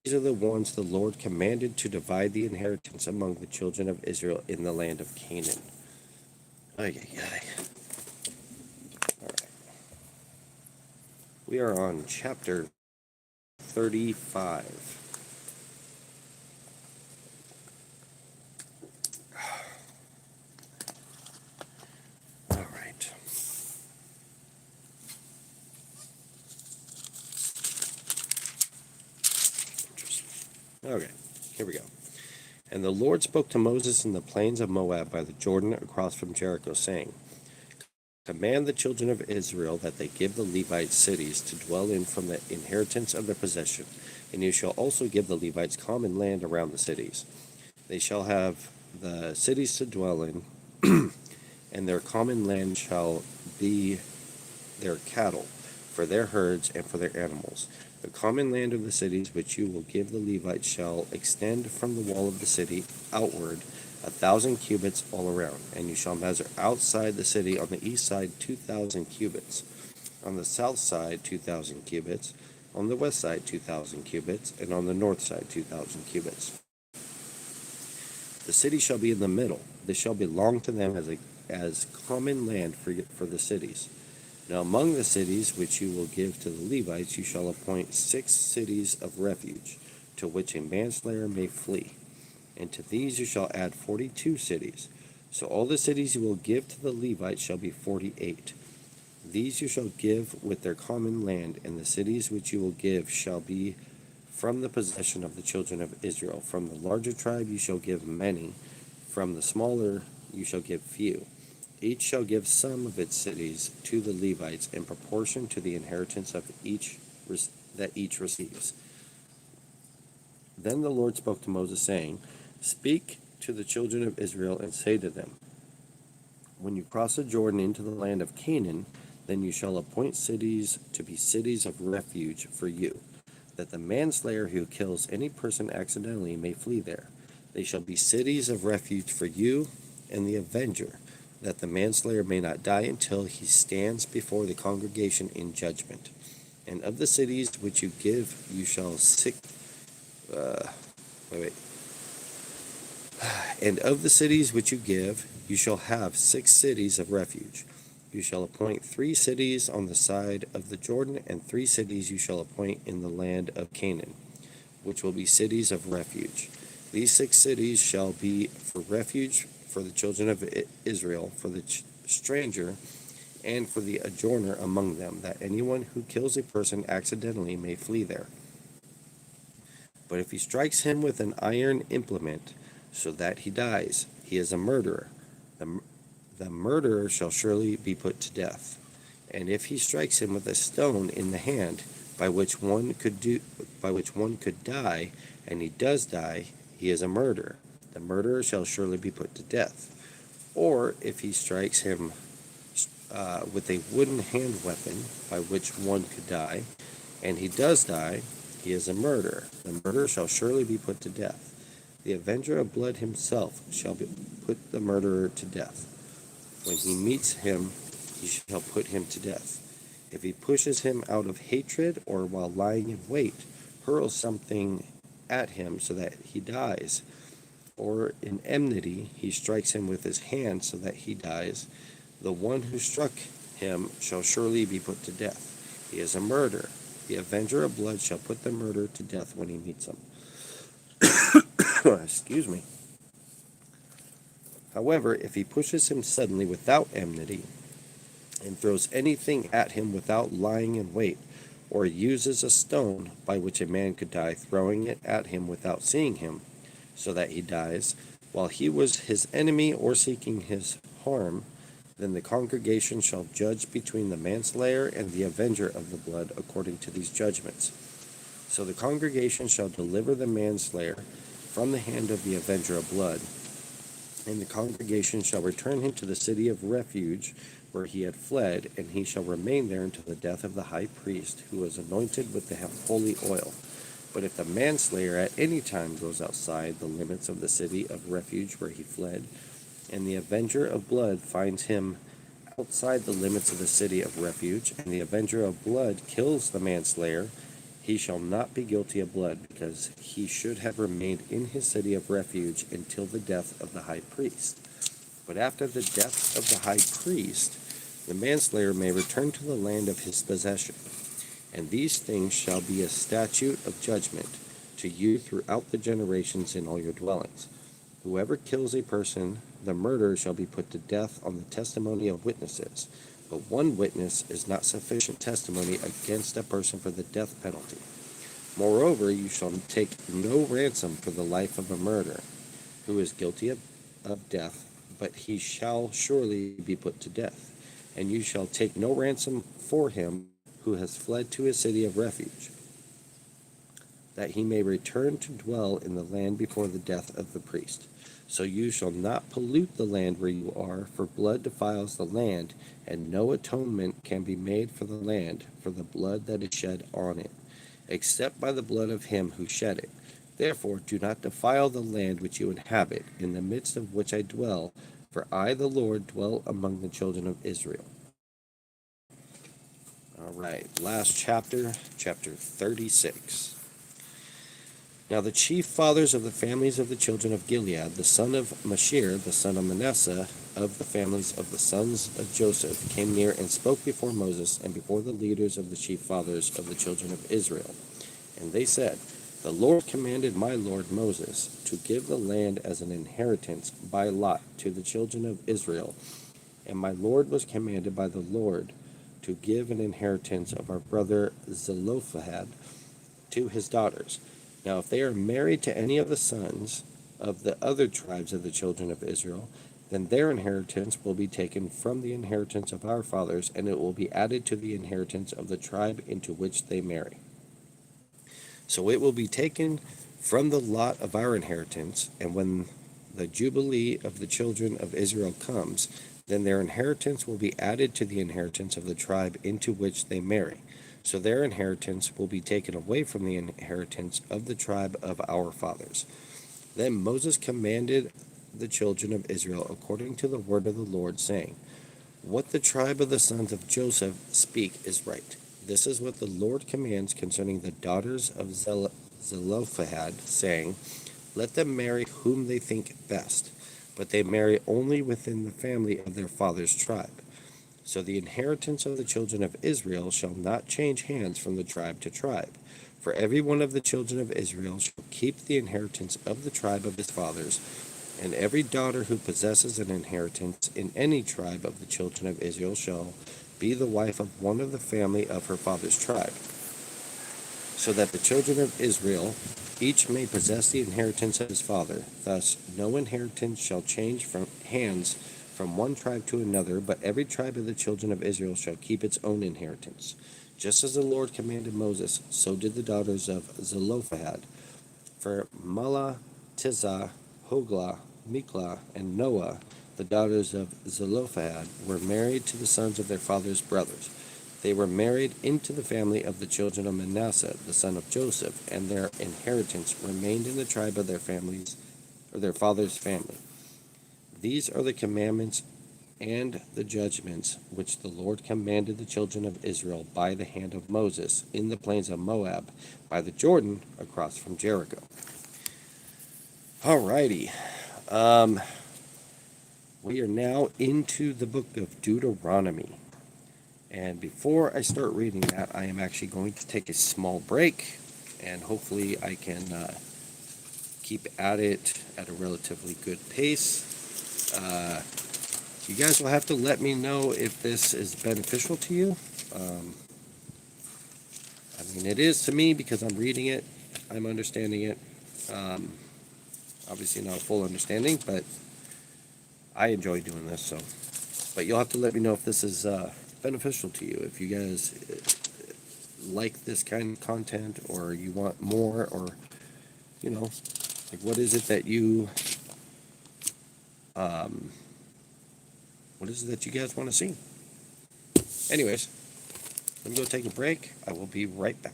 These are the ones the Lord commanded to divide the inheritance among the children of Israel in the land of Canaan. Ay, ay, ay. All right. We are on chapter 35. All right. Okay, here we go. And the Lord spoke to Moses in the plains of Moab by the Jordan across from Jericho, saying, Command the children of Israel that they give the Levites cities to dwell in from the inheritance of their possession, and you shall also give the Levites common land around the cities. They shall have the cities to dwell in, and their common land shall be their cattle, for their herds, and for their animals. The common land of the cities which you will give the Levites shall extend from the wall of the city outward 1,000 cubits all around, and you shall measure outside the city on the east side 2,000 cubits, on the south side 2,000 cubits, on the west side 2,000 cubits, and on the north side 2,000 cubits. The city shall be in the middle. This shall belong to them as common land for the cities. Now among the cities which you will give to the Levites, you shall appoint 6 cities of refuge, to which a manslayer may flee. And to these you shall add 42 cities. So all the cities you will give to the Levites shall be 48. These you shall give with their common land, and the cities which you will give shall be from the possession of the children of Israel. From the larger tribe you shall give many, from the smaller you shall give few. Each shall give some of its cities to the Levites in proportion to the inheritance of that each receives. Then the Lord spoke to Moses, saying, Speak to the children of Israel and say to them, When you cross the Jordan into the land of Canaan, then you shall appoint cities to be cities of refuge for you, that the manslayer who kills any person accidentally may flee there. They shall be cities of refuge for you and the avenger, that the manslayer may not die until he stands before the congregation in judgment. And of the cities which you give, you shall And of the cities which you give, you shall have 6 cities of refuge. You shall appoint 3 cities on the side of the Jordan, and 3 cities you shall appoint in the land of Canaan, which will be cities of refuge. These 6 cities shall be for refuge for the children of Israel, for the stranger, and for the adjourner among them, that anyone who kills a person accidentally may flee there. But if he strikes him with an iron implement, so that he dies, he is a murderer. The murderer shall surely be put to death. And if he strikes him with a stone in the hand, by which one could die, and he does die, he is a murderer. The murderer shall surely be put to death. Or if he strikes him with a wooden hand weapon, by which one could die, and he does die, he is a murderer. The murderer shall surely be put to death. The avenger of blood himself shall put the murderer to death. When he meets him, he shall put him to death. If he pushes him out of hatred, or while lying in wait, hurls something at him so that he dies, or in enmity he strikes him with his hand so that he dies, the one who struck him shall surely be put to death. He is a murderer. The avenger of blood shall put the murderer to death when he meets him. Excuse me. However, if he pushes him suddenly without enmity, and throws anything at him without lying in wait, or uses a stone by which a man could die, throwing it at him without seeing him, so that he dies, while he was his enemy or seeking his harm, then the congregation shall judge between the manslayer and the avenger of the blood according to these judgments. So the congregation shall deliver the manslayer from the hand of the avenger of blood, and the congregation shall return him to the city of refuge where he had fled, and he shall remain there until the death of the high priest, who was anointed with the holy oil. But if the manslayer at any time goes outside the limits of the city of refuge where he fled, and the avenger of blood finds him outside the limits of the city of refuge, and the avenger of blood kills the manslayer, he shall not be guilty of blood, because he should have remained in his city of refuge until the death of the high priest. But after the death of the high priest, the manslayer may return to the land of his possession. And these things shall be a statute of judgment to you throughout the generations in all your dwellings. Whoever kills a person, the murderer shall be put to death on the testimony of witnesses. But one witness is not sufficient testimony against a person for the death penalty. Moreover, you shall take no ransom for the life of a murderer, who is guilty of death, but he shall surely be put to death. And you shall take no ransom for him who has fled to his city of refuge, that he may return to dwell in the land before the death of the priest. So you shall not pollute the land where you are, for blood defiles the land, and no atonement can be made for the land for the blood that is shed on it, except by the blood of him who shed it. Therefore do not defile the land which you inhabit, in the midst of which I dwell, for I, the Lord, dwell among the children of Israel. All right, last chapter, chapter 36. Now the chief fathers of the families of the children of Gilead, the son of Mashir, the son of Manasseh, of the families of the sons of Joseph, came near and spoke before Moses and before the leaders of the chief fathers of the children of Israel. And they said, The Lord commanded my lord Moses to give the land as an inheritance by lot to the children of Israel. And my lord was commanded by the Lord to give an inheritance of our brother Zelophehad to his daughters. Now if they are married to any of the sons of the other tribes of the children of Israel, then their inheritance will be taken from the inheritance of our fathers, and it will be added to the inheritance of the tribe into which they marry. So it will be taken from the lot of our inheritance, and when the Jubilee of the children of Israel comes, then their inheritance will be added to the inheritance of the tribe into which they marry. So their inheritance will be taken away from the inheritance of the tribe of our fathers. Then Moses commanded the children of Israel according to the word of the Lord, saying, what the tribe of the sons of Joseph speak is right. This is what the Lord commands concerning the daughters of Zelophehad, saying, let them marry whom they think best, but they marry only within the family of their father's tribe. So the inheritance of the children of Israel shall not change hands from the tribe to tribe. For every one of the children of Israel shall keep the inheritance of the tribe of his fathers, and every daughter who possesses an inheritance in any tribe of the children of Israel shall be the wife of one of the family of her father's tribe, so that the children of Israel each may possess the inheritance of his father. Thus no inheritance shall change from hands from one tribe to another, but every tribe of the children of Israel shall keep its own inheritance. Just as the Lord commanded Moses, so did the daughters of Zelophehad. For Mahlah, Tirzah, Hoglah, Miklah, and Noah, the daughters of Zelophehad, were married to the sons of their father's brothers. They were married into the family of the children of Manasseh, the son of Joseph, and their inheritance remained in the tribe of their families, or their father's family. These are the commandments and the judgments which the Lord commanded the children of Israel by the hand of Moses in the plains of Moab, by the Jordan, across from Jericho. Alrighty. We are now into the book of Deuteronomy. And before I start reading that, I am actually going to take a small break, and hopefully I can keep at it at a relatively good pace. You guys will have to let me know if this is beneficial to you. I mean, it is to me because I'm reading it, I'm understanding it. Obviously not a full understanding, but I enjoy doing this. So, but you'll have to let me know if this is beneficial to you. If you guys like this kind of content, or you want more, or like what is it that you guys want to see? Anyways, let me go take a break. I will be right back.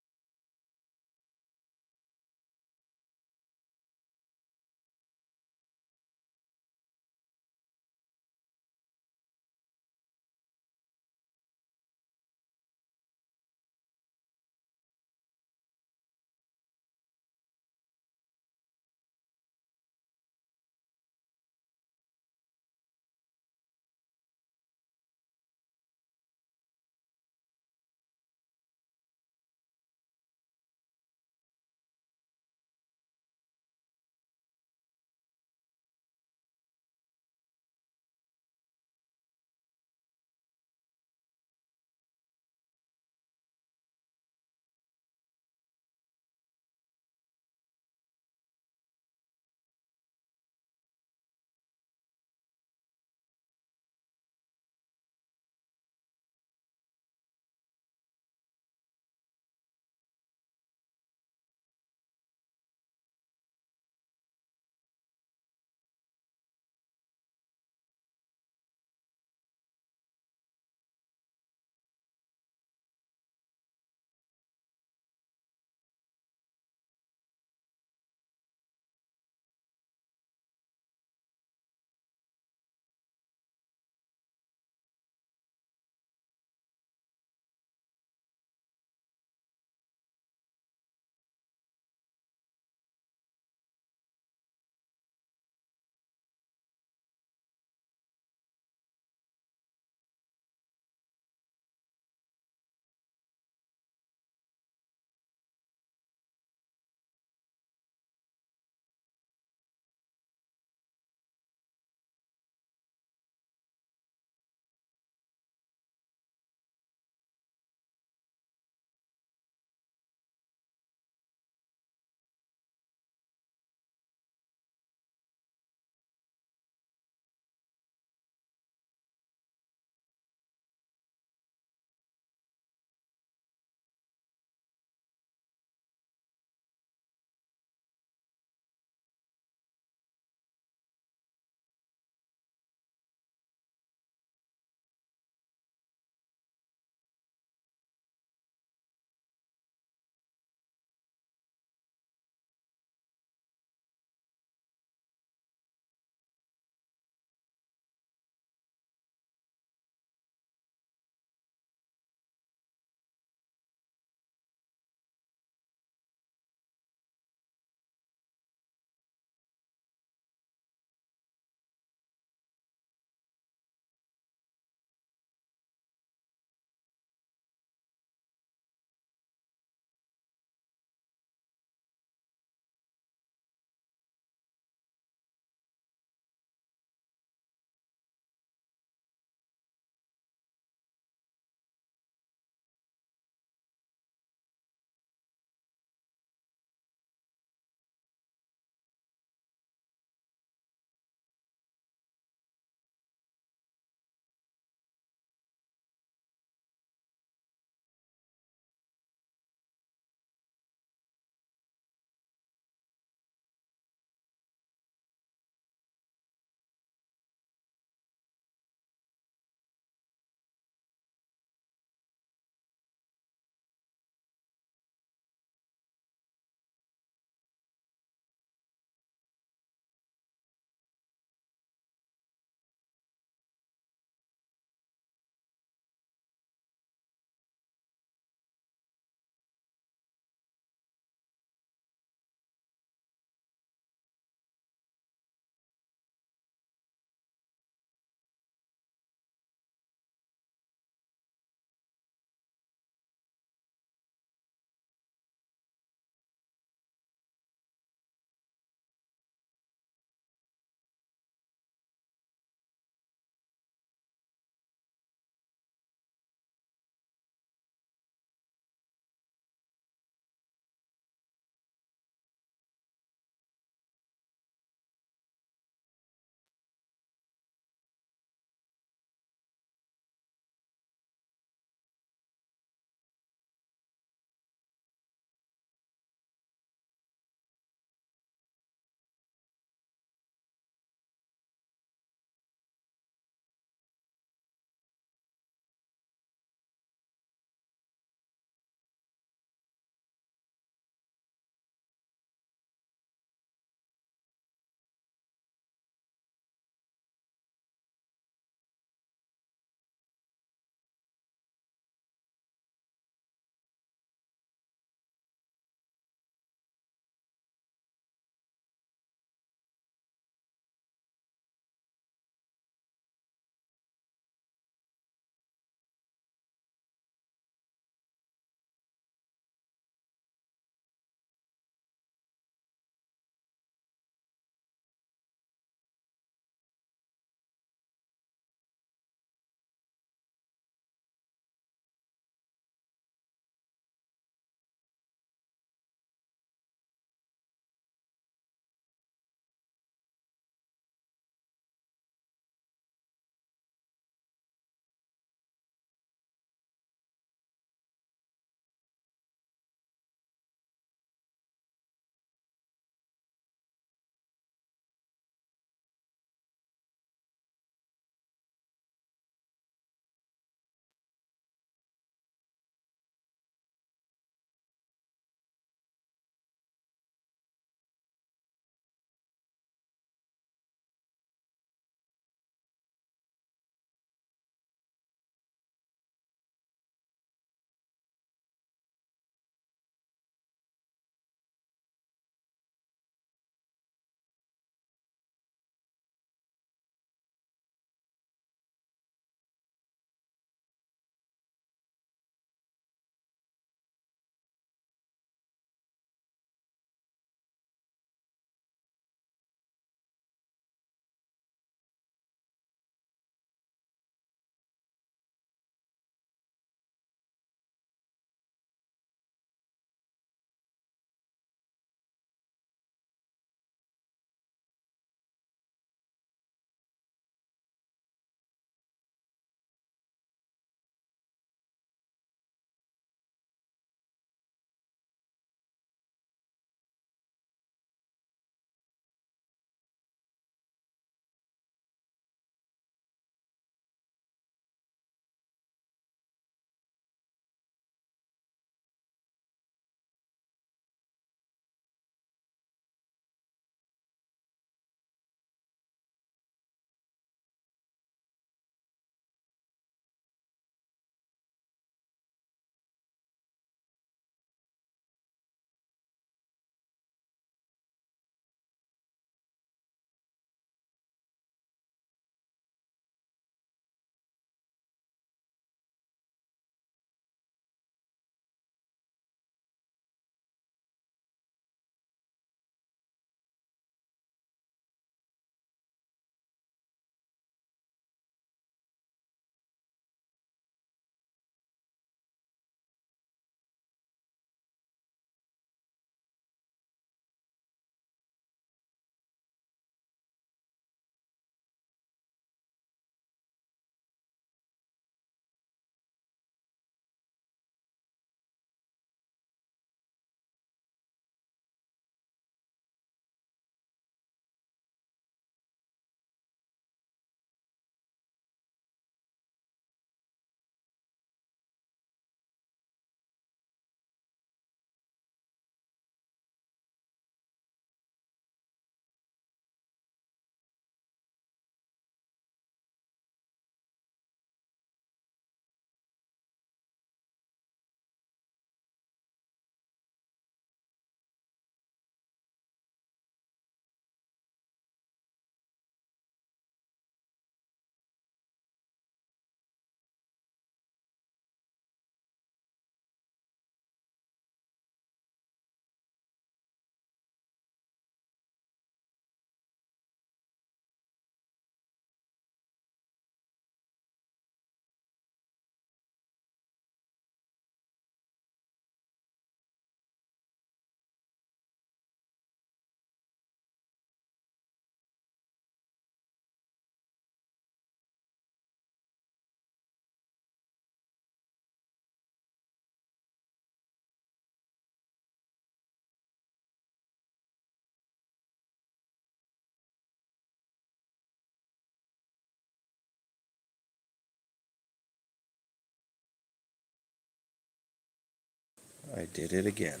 I did it again.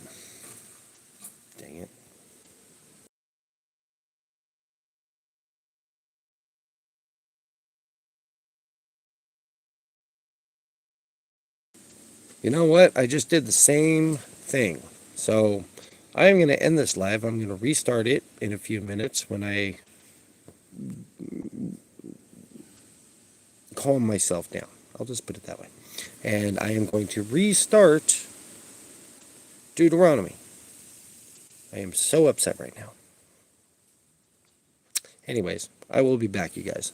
Dang it. You know what? I just did the same thing. So I'm going to end this live. I'm going to restart it in a few minutes when I calm myself down. I'll just put it that way. And I am going to restart Deuteronomy. I am so upset right now. Anyways, I will be back, you guys.